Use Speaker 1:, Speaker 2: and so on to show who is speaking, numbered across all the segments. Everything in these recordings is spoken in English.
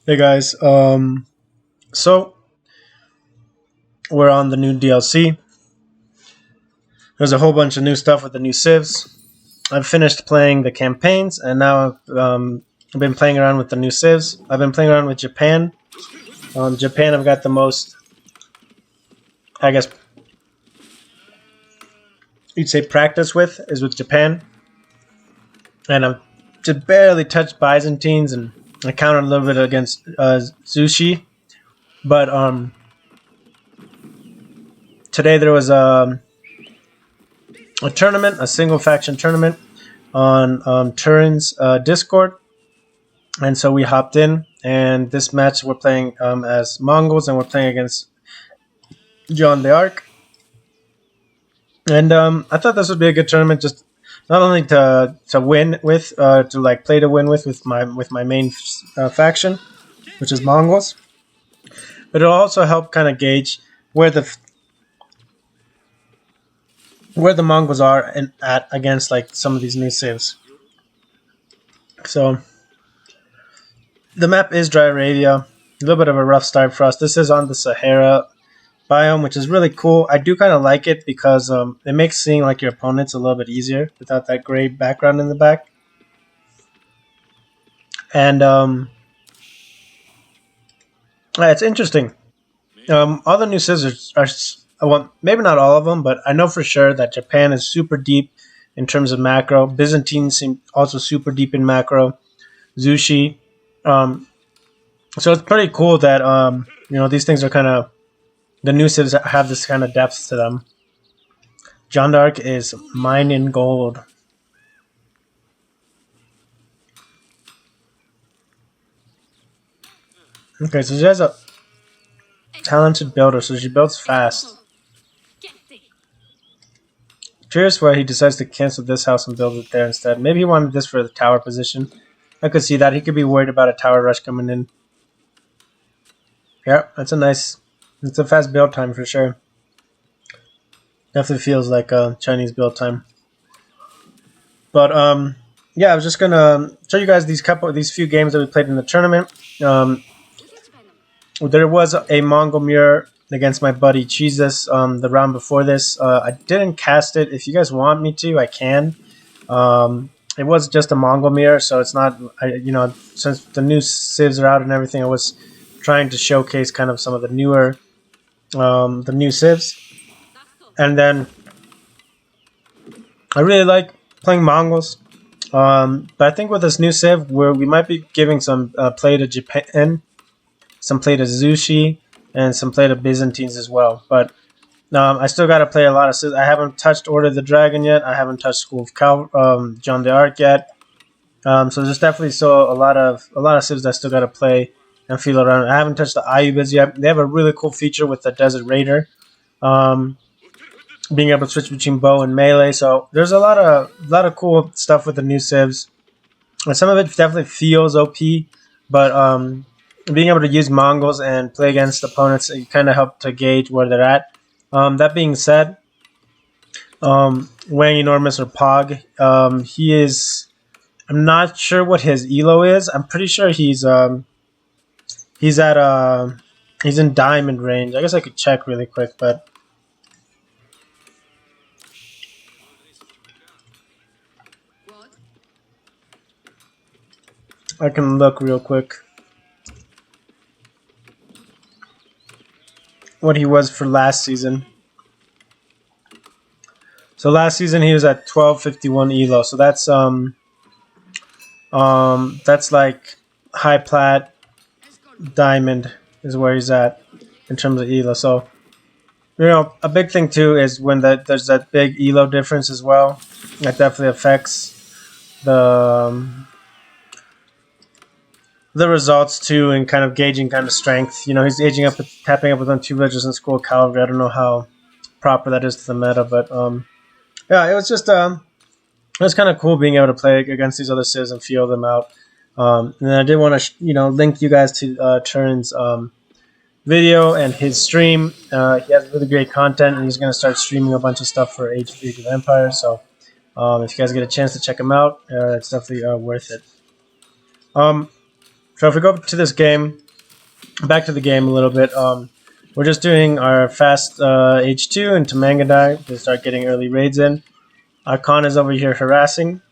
Speaker 1: Hey guys, so we're on the new DLC. There's a whole bunch of new stuff with the new civs. I've finished playing the campaigns, and now I've been playing around with the new civs. I've been playing around with Japan. Japan, I've got the most, I guess you'd say, practice with is with Japan, and I've just barely touched Byzantines, and I countered a little bit against Zushi, but today there was a tournament, a single faction tournament on Turin's Discord, and so we hopped in. And this match we're playing as Mongols, and we're playing against John the Arc. And I thought this would be a good tournament, just not only to win with, to like play to win with my main faction, which is Mongols, but it'll also help kind of gauge where the Mongols are at against like some of these new civs. So the map is Dry Arabia. A little bit of a rough start for us. This is on the Sahara biome, which is really cool. I do kind of like it because it makes seeing like your opponents a little bit easier without that gray background in the back. And it's interesting. All the new scissors are, well, maybe not all of them, but I know for sure that Japan is super deep in terms of macro. Byzantines seem also super deep in macro. Zushi. So it's pretty cool that these things are kind of, the new civs have this kind of depth to them. John d'Arc is mining gold. Okay, so she has a talented builder, so she builds fast. Curious why he decides to cancel this house and build it there instead. Maybe he wanted this for the tower position. I could see that. He could be worried about a tower rush coming in. Yeah, that's it's a fast build time for sure. Definitely feels like a Chinese build time. But yeah, I was just gonna show you guys these few games that we played in the tournament. There was a Mongol mirror against my buddy Jesus the round before this. I didn't cast it. If you guys want me to, I can. It was just a Mongol mirror, so it's not, since the new civs are out and everything, I was trying to showcase kind of some of the newer, the new civs. And then I really like playing Mongols. But I think with this new civ, we might be giving some play to Japan, some play to Zushi, and some play to Byzantines as well. But I still got to play a lot of civs. I haven't touched Order of the Dragon yet. I haven't touched School of John the Arc yet. So there's definitely still a lot of civs that I still got to play and feel around. I haven't touched the Ayubas yet. They have a really cool feature with the Desert Raider, being able to switch between bow and melee. So there's a lot of cool stuff with the new civs. And some of it definitely feels OP, but being able to use Mongols and play against opponents, it kind of help to gauge where they're at. That being said, Wang Enormous or Pog, he is. I'm not sure what his elo is. I'm pretty sure he's he's in diamond range. I guess I could check really quick, but I can look real quick what he was for last season. So last season he was at 1251 elo. So that's like high plat diamond is where he's at in terms of elo. So a big thing too is when there's that big elo difference as well. That definitely affects the results too, and kind of gauging kind of strength. He's aging up, tapping up with on 2 villages in School of Cavalry. I don't know how proper that is to the meta, but yeah, it was just it was kind of cool being able to play against these other civs and feel them out. And I did want to link you guys to Turin's video and his stream. He has really great content, and he's going to start streaming a bunch of stuff for Age of Empires. So if you guys get a chance to check him out, it's definitely worth it. So if we go to this game, back to the game a little bit, we're just doing our fast H2 into Mangadai to start getting early raids in. Our Khan is over here harassing.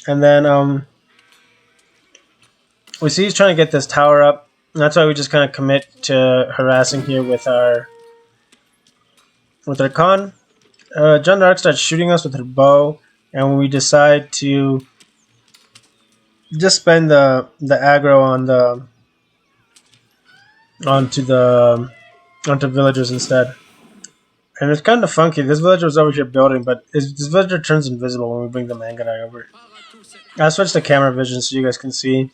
Speaker 1: And then we see he's trying to get this tower up. And that's why we just kind of commit to harassing here with our Khan. John Dark starts shooting us with her bow, and we decide to just spend the aggro on the onto villagers instead. And it's kind of funky. This villager was over here building, but this villager turns invisible when we bring the manga guy over. I'll switch to camera vision so you guys can see.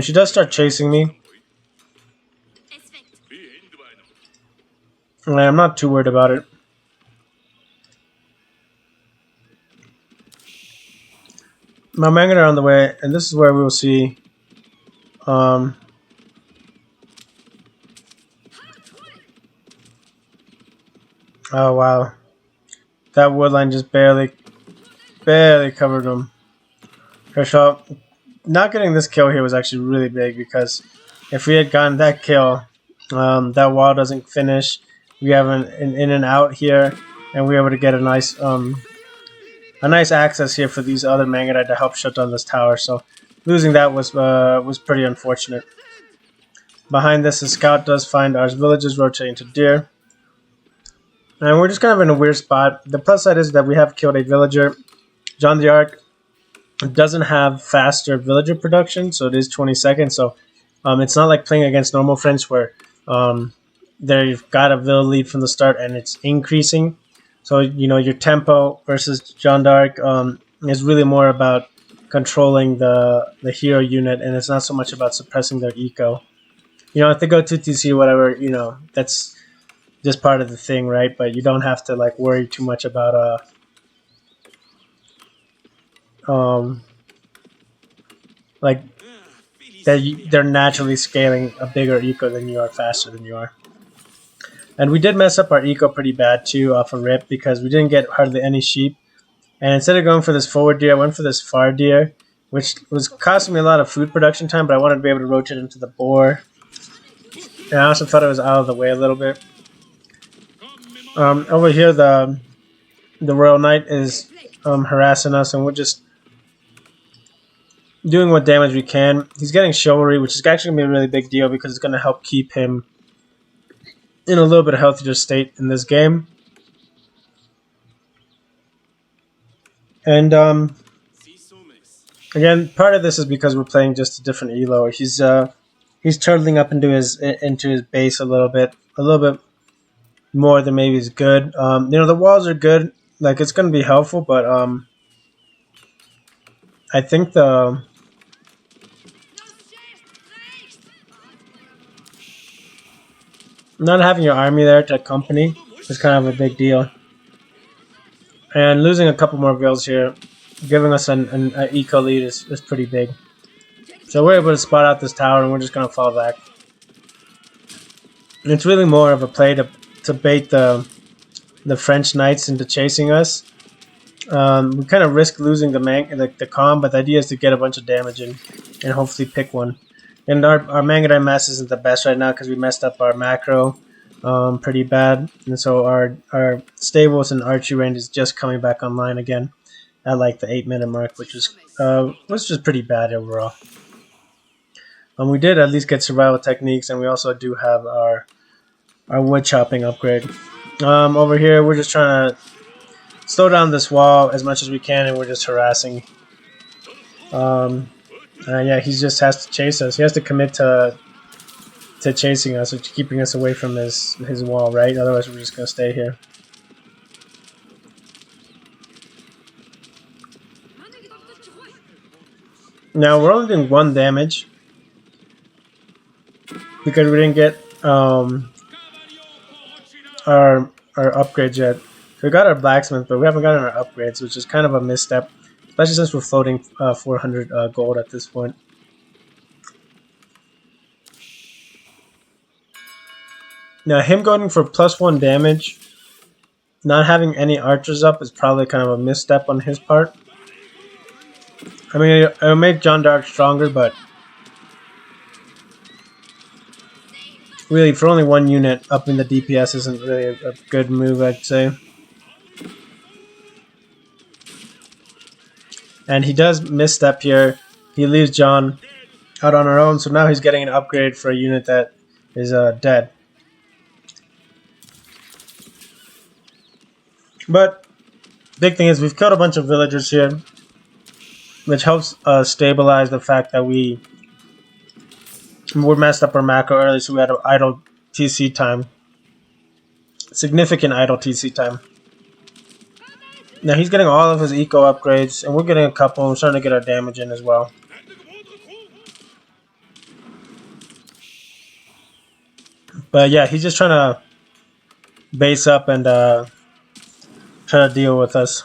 Speaker 1: She does start chasing me. And I'm not too worried about it. My manga are on the way, and this is where we will see oh wow. That woodline just barely covered him. So not getting this kill here was actually really big, because if we had gotten that kill, that wall doesn't finish. We have an in and out here, and we're able to get a nice access here for these other Mangadai to help shut down this tower. So losing that was pretty unfortunate. Behind this, the scout does find our villages rotating to deer. And we're just kind of in a weird spot. The plus side is that we have killed a villager. John the Arc doesn't have faster villager production, so it is 20 seconds. So it's not like playing against normal French where they've got a villager lead from the start and it's increasing. So, you know, your tempo versus John d'Arc is really more about controlling the hero unit, and it's not so much about suppressing their eco. You know, if they go 2TC or whatever, you know, that's just part of the thing, right? But you don't have to, like, worry too much about like they're naturally scaling a bigger eco than you are, faster than you are. And we did mess up our eco pretty bad too off a rip, because we didn't get hardly any sheep. And instead of going for this forward deer, I went for this far deer, which was costing me a lot of food production time, but I wanted to be able to rotate into the boar. And I also thought it was out of the way a little bit. Over here, the Royal Knight is harassing us, and we're just doing what damage we can. He's getting chivalry, which is actually going to be a really big deal, because it's going to help keep him in a little bit of healthier state in this game. And again, part of this is because we're playing just a different elo. He's turtling up into his base a little bit more than maybe is good. You know, the walls are good, like it's going to be helpful, but I think not having your army there to accompany is kind of a big deal. And losing a couple more vills here, giving us an eco lead is pretty big. So we're able to spot out this tower, and we're just going to fall back. And it's really more of a play to bait the French knights into chasing us. We kind of risk losing the calm, but the idea is to get a bunch of damage in and hopefully pick one. And our Mangadai mess isn't the best right now, because we messed up our macro pretty bad. And so our stables and archery range is just coming back online again at like the 8-minute mark, which was just pretty bad overall. We did at least get survival techniques, and we also do have our wood chopping upgrade. Over here, we're just trying to slow down this wall as much as we can, and we're just harassing. Yeah, he just has to chase us. He has to commit to chasing us, or keeping us away from his wall, right? Otherwise, we're just gonna stay here. Now we're only doing 1 damage because we didn't get our upgrades yet. So we got our blacksmith, but we haven't gotten our upgrades, which is kind of a misstep, especially since we're floating 400 gold at this point. Now him going for +1 damage not having any archers up is probably kind of a misstep on his part. I mean, it'll make John Dark stronger, but really, for only one unit, upping the DPS isn't really a good move, I'd say. And he does misstep here. He leaves John out on our own, so now he's getting an upgrade for a unit that is dead. But big thing is we've killed a bunch of villagers here, which helps stabilize the fact that we messed up our macro early, so we had an idle TC time. Significant idle TC time. Now he's getting all of his eco upgrades, and we're getting a couple. We're starting to get our damage in as well. But yeah, he's just trying to base up and try to deal with us.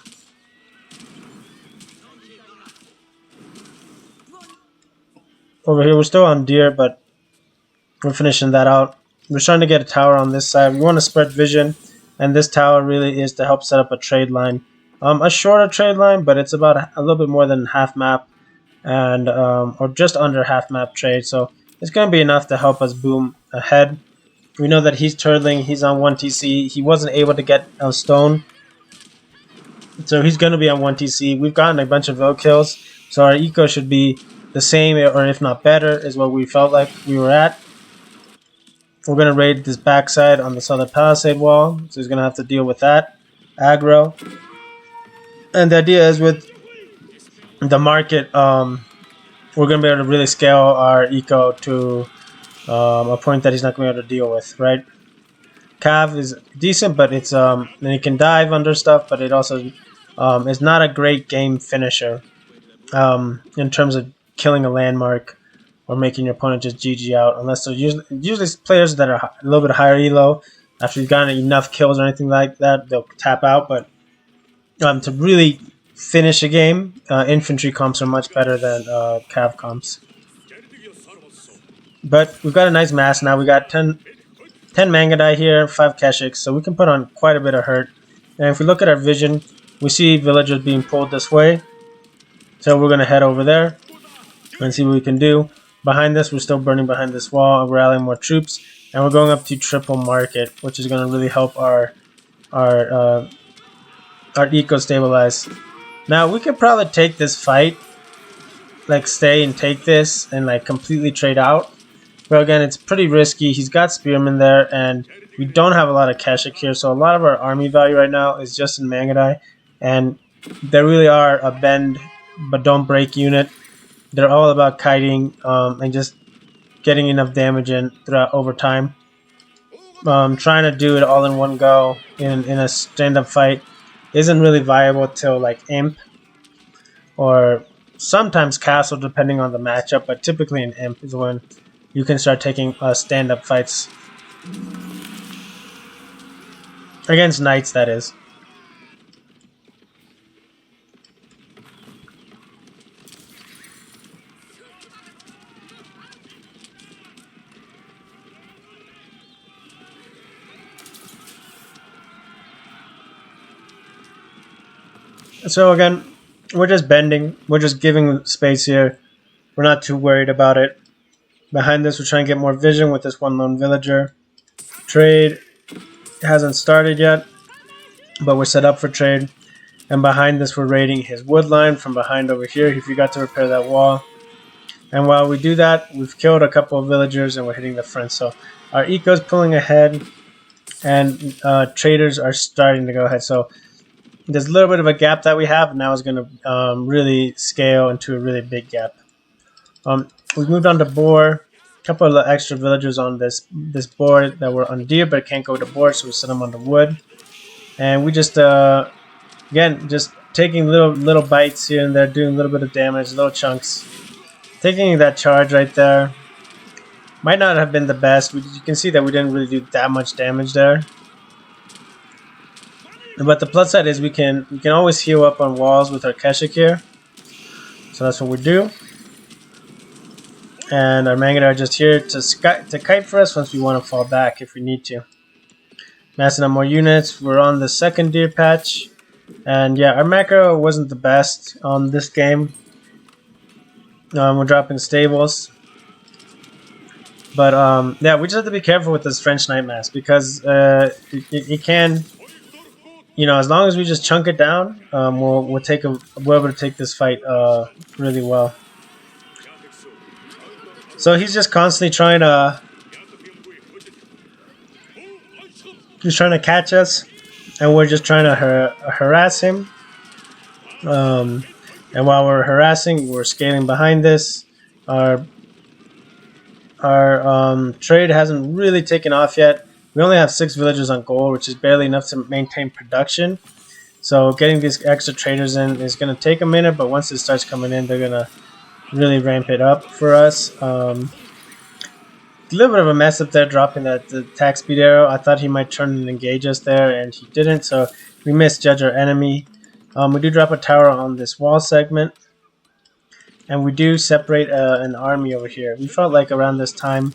Speaker 1: Over here, we're still on deer, but we're finishing that out. We're trying to get a tower on this side. We want to spread vision, and this tower really is to help set up a trade line. A shorter trade line, but it's about a little bit more than half map, and or just under half map trade. So it's going to be enough to help us boom ahead. We know that he's turtling. He's on 1 TC. He wasn't able to get a stone, so he's going to be on 1 TC. We've gotten a bunch of vote kills, so our eco should be the same, or if not better, is what we felt like we were at. We're going to raid this backside on the southern palisade wall, so he's going to have to deal with that aggro. And the idea is with the market, we're going to be able to really scale our eco to a point that he's not going to be able to deal with, right? Cav is decent, but it's and he can dive under stuff, but it also is not a great game finisher in terms of killing a landmark or making your opponent just GG out, unless they're usually players that are a little bit higher elo. After you've gotten enough kills or anything like that, they'll tap out. But to really finish a game, infantry comps are much better than cav comps. But we've got a nice mass now. We got 10 Mangadai here, 5 Keshiks, so we can put on quite a bit of hurt. And if we look at our vision, we see villagers being pulled this way. So we're going to head over there and see what we can do. Behind this, we're still burning behind this wall, and we're rallying more troops. And we're going up to triple market, which is going to really help our eco stabilize. Now, we could probably take this fight, like stay and take this and like completely trade out. But again, it's pretty risky. He's got spearmen there, and we don't have a lot of Keshik here, so a lot of our army value right now is just in Mangadai. And they really are a bend but don't break unit. They're all about kiting and just getting enough damage in throughout over time. Trying to do it all in one go in a stand-up fight isn't really viable till like Imp or sometimes Castle, depending on the matchup, but typically in Imp is when you can start taking stand-up fights. Against Knights, that is. So again, we're just bending. We're just giving space here. We're not too worried about it. Behind this, we're trying to get more vision with this one lone villager. Trade hasn't started yet, but we're set up for trade. And behind this, we're raiding his wood line from behind over here. He forgot to repair that wall. And while we do that, we've killed a couple of villagers and we're hitting the front. So our eco's pulling ahead, and traders are starting to go ahead. So there's a little bit of a gap that we have, and now it's going to really scale into a really big gap. We've moved on to boar. A couple of extra villagers on this board that were on deer but can't go to board, so we set them on the wood. And we just, again, just taking little bites here and there, doing a little bit of damage, little chunks. Taking that charge right there. Might not have been the best. You can see that we didn't really do that much damage there. But the plus side is we can always heal up on walls with our Keshik here. So that's what we do. And our Mangadai are just here to kite for us once we want to fall back if we need to. massing up more units. We're on the second deer patch. And yeah, our macro wasn't the best on this game. We're dropping stables. But yeah, we just have to be careful with this French Night Mass because it can, you know, as long as we just chunk it down, we'll we're able to take this fight really well. So he's just constantly trying to catch us, and we're just trying to harass him. And while we're harassing, we're scaling behind this. Our trade hasn't really taken off yet. We only have 6 villagers on gold, which is barely enough to maintain production. So getting these extra traders in is going to take a minute, but once it starts coming in, they're going to really ramp it up for us. A little bit of a mess up there, dropping the attack speed arrow. I thought he might turn and engage us there, and he didn't, so we misjudge our enemy. We do drop a tower on this wall segment. And we do separate an army over here. We felt like around this time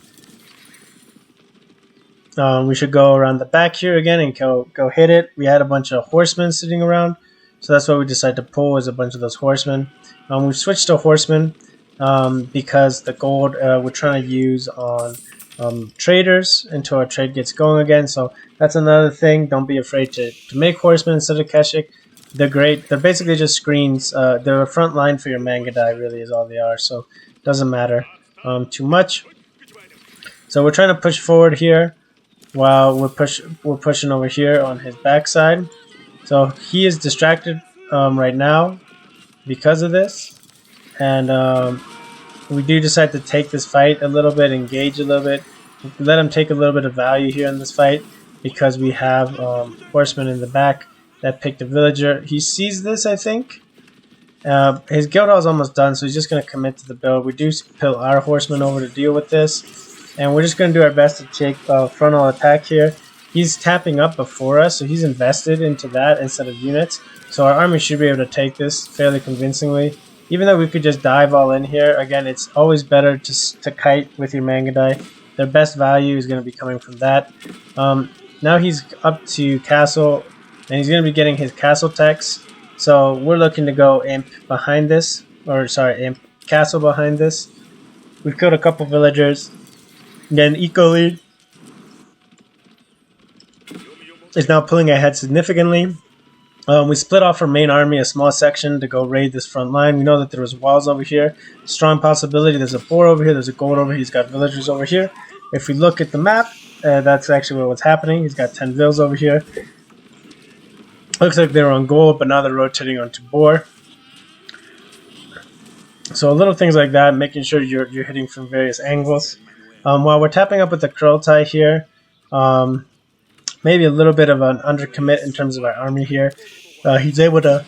Speaker 1: we should go around the back here again and go hit it. We had a bunch of horsemen sitting around, so that's what we decided to pull, is a bunch of those horsemen. We've switched to horsemen because the gold we're trying to use on traders until our trade gets going again. So that's another thing. Don't be afraid to make horsemen instead of Keshik. They're great. They're basically just screens. They're a front line for your Mangadai, really, is all they are. So it doesn't matter too much. So we're trying to push forward here while we're pushing over here on his backside. So he is distracted right now because of this, and we do decide to take this fight a little bit, engage a little bit, let him take a little bit of value here in this fight because we have horsemen in the back that picked a villager. He sees this, I think. His guild hall is almost done, so he's just going to commit to the build. We do pill our horsemen over to deal with this, and we're just going to do our best to take frontal attack here. He's tapping up before us, so he's invested into that instead of units. So our army should be able to take this fairly convincingly. Even though we could just dive all in here, again, it's always better to kite with your Mangadai. Their best value is going to be coming from that. Now he's up to castle, and he's going to be getting his castle techs. So we're looking to go imp behind this, or sorry, imp castle behind this. We've killed a couple villagers. Again, eco lead is now pulling ahead significantly. We split off our main army, a small section, to go raid this front line. We know that there was walls over here. Strong possibility. There's a boar over here. There's a gold over here. He's got villagers over here. If we look at the map, that's actually what's happening. He's got 10 vills over here. Looks like they were on gold, but now they're rotating onto boar. So little things like that, making sure you're hitting from various angles. While we're tapping up with the curl tie here, maybe a little bit of an undercommit in terms of our army here. He's able to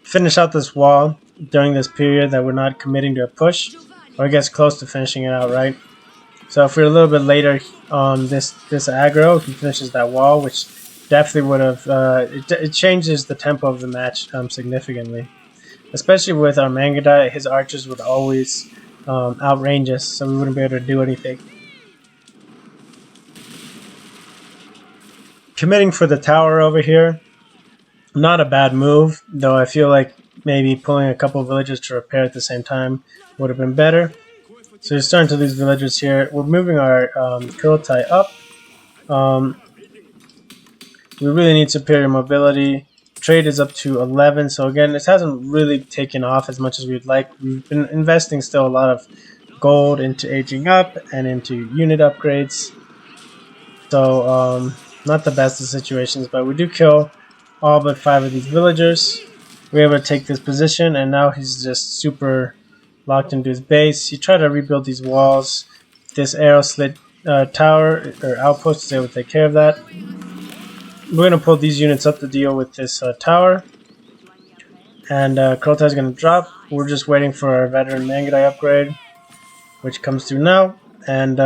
Speaker 1: finish out this wall during this period that we're not committing to a push, or gets close to finishing it out, right? So if we're a little bit later on this aggro, he finishes that wall, which definitely would have it changes the tempo of the match significantly, especially with our Mangadai. His archers would always outrange us, so we wouldn't be able to do anything. Committing for the tower over here, not a bad move, though I feel like maybe pulling a couple of villagers to repair at the same time would have been better. So we're starting to lose villagers here. We're moving our curl tie up. We really need superior mobility. Trade is up to 11, so again, this hasn't really taken off as much as we'd like. We've been investing still a lot of gold into aging up and into unit upgrades. So, not the best of situations, but we do kill all but 5 of these villagers. We're able to take this position, and now he's just super locked into his base. He tried to rebuild these walls. This arrow slit tower or outpost is able to take care of that. We're going to pull these units up to deal with this tower. And Kurota is going to drop. We're just waiting for our veteran Mangadai upgrade, which comes through now. And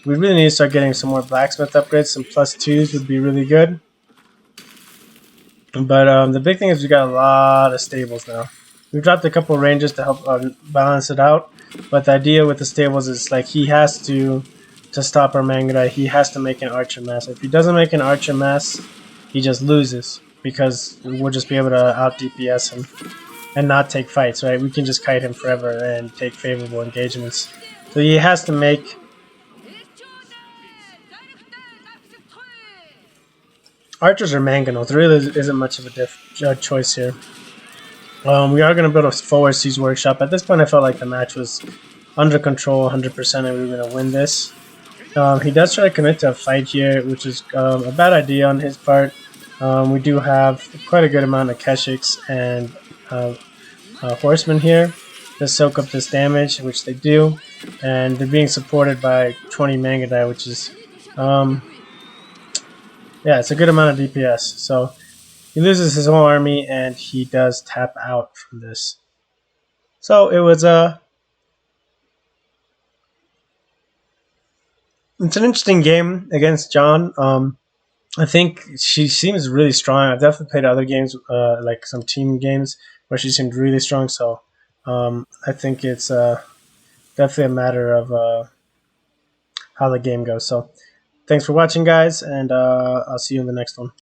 Speaker 1: we really need to start getting some more blacksmith upgrades. Some +2s would be really good. But the big thing is we got a lot of stables now. We've dropped a couple of ranges to help balance it out. But the idea with the stables is like he has to to stop our Mangudai, he has to make an Archer Mass. If he doesn't make an Archer Mass, he just loses because we'll just be able to out DPS him and not take fights, right? We can just kite him forever and take favorable engagements. So he has to make... Archers or Mangonels. There really isn't much of a choice here. We are going to build a forward siege workshop. At this point, I felt like the match was under control 100% and we were going to win this. He does try to commit to a fight here, which is a bad idea on his part. We do have quite a good amount of Keshiks and horsemen here to soak up this damage, which they do. And they're being supported by 20 Mangudai, which is... yeah, it's a good amount of DPS. So he loses his whole army, and he does tap out from this. So it was it's an interesting game against John. I think she seems really strong. I've definitely played other games, like some team games, where she seemed really strong. So I think it's definitely a matter of how the game goes. So thanks for watching, guys, and I'll see you in the next one.